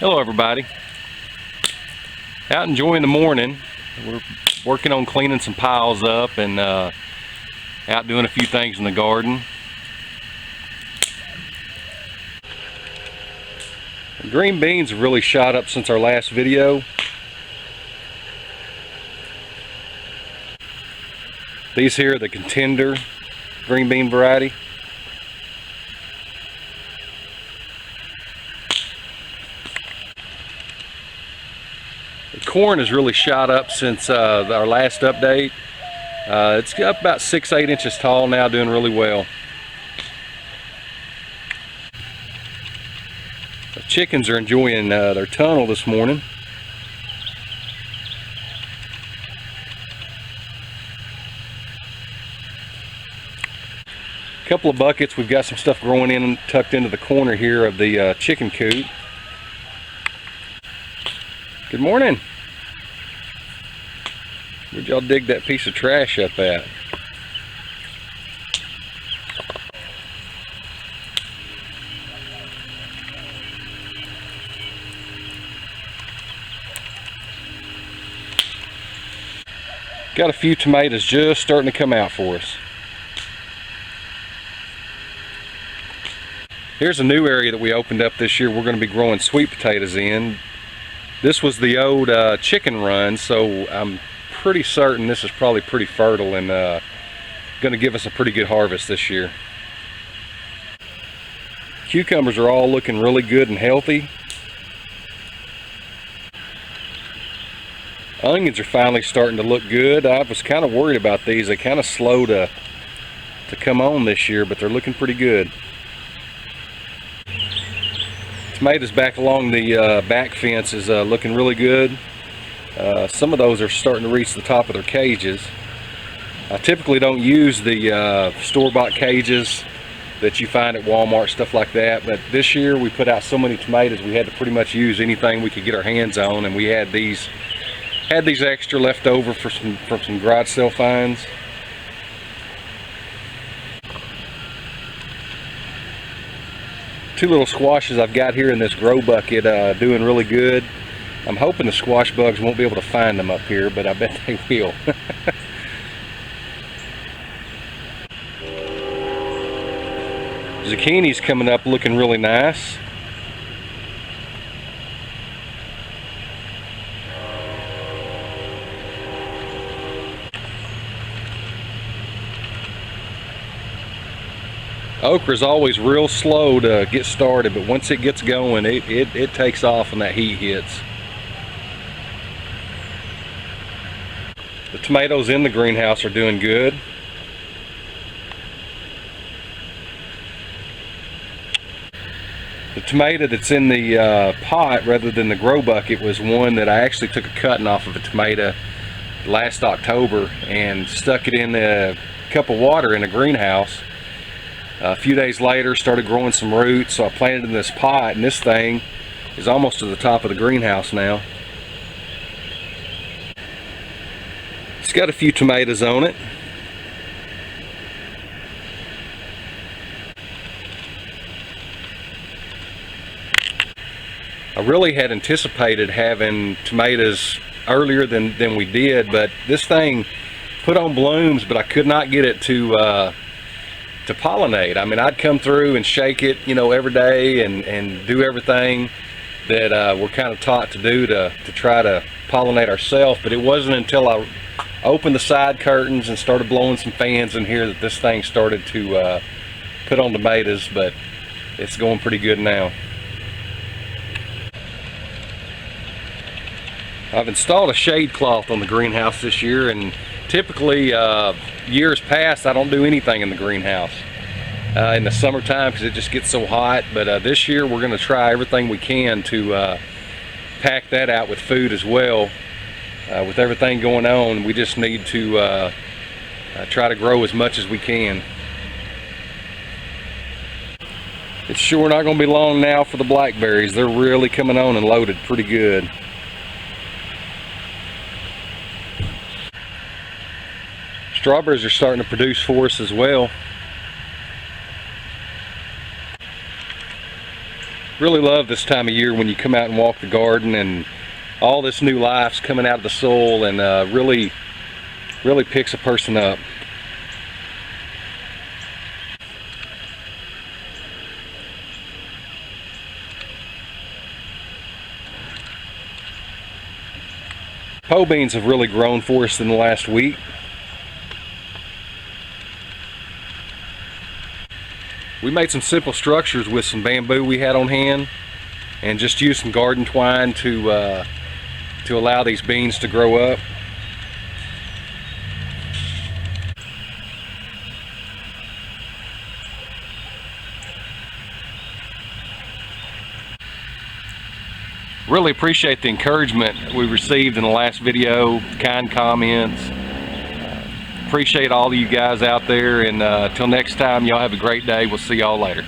Hello everybody. Out enjoying the morning. We're working on cleaning some piles up and out doing a few things in the garden. The green beans have really shot up since our last video. These here are the Contender green bean variety. The corn has really shot up since our last update. It's up about 6-8 inches tall now, doing really well. The chickens are enjoying their tunnel this morning. A couple of buckets. We've got some stuff growing in, tucked into the corner here of the chicken coop. Good morning. Where'd y'all dig that piece of trash up at? Got a few tomatoes just starting to come out for us. Here's a new area that we opened up this year. We're going to be growing sweet potatoes in. This was the old chicken run, so I'm pretty certain this is probably pretty fertile and going to give us a pretty good harvest this year. Cucumbers are all looking really good and healthy. Onions are finally starting to look good. I was kind of worried about these. They kind of slow to come on this year, but they're looking pretty good. Tomatoes back along the back fence is looking really good. Some of those are starting to reach the top of their cages. I typically don't use the store-bought cages that you find at Walmart, stuff like that, but this year we put out so many tomatoes we had to pretty much use anything we could get our hands on, and we had these extra left over from some garage sale finds. Two little squashes I've got here in this grow bucket doing really good. I'm hoping the squash bugs won't be able to find them up here, but I bet they will. Zucchini's coming up looking really nice. Okra's always real slow to get started, but once it gets going, it takes off when that heat hits. The tomatoes in the greenhouse are doing good. The tomato that's in the pot rather than the grow bucket was one that I actually took a cutting off of a tomato last October and stuck it in a cup of water in a greenhouse. A few days later, started growing some roots, so I planted in this pot, and this thing is almost to the top of the greenhouse now. It's got a few tomatoes on it. I really had anticipated having tomatoes earlier than we did, but this thing put on blooms, but I could not get it to pollinate. I mean, I'd come through and shake it, you know, every day and do everything that we're kind of taught to do to try to pollinate ourselves, but it wasn't until I opened the side curtains and started blowing some fans in here that this thing started to put on tomatoes, but it's going pretty good now. I've installed a shade cloth on the greenhouse this year, and typically years past I don't do anything in the greenhouse in the summertime because it just gets so hot, but this year we're going to try everything we can to pack that out with food as well. With everything going on, we just need to try to grow as much as we can. It's sure not going to be long now for the blackberries. They're really coming on and loaded pretty good. Strawberries are starting to produce for us as well. Really love this time of year when you come out and walk the garden and all this new life's coming out of the soil, and really picks a person up. Pole beans have really grown for us in the last week. We made some simple structures with some bamboo we had on hand, and just used some garden twine to allow these beans to grow up. Really appreciate the encouragement we received in the last video, kind comments. Appreciate all of you guys out there, and till next time, y'all have a great day. We'll see y'all later.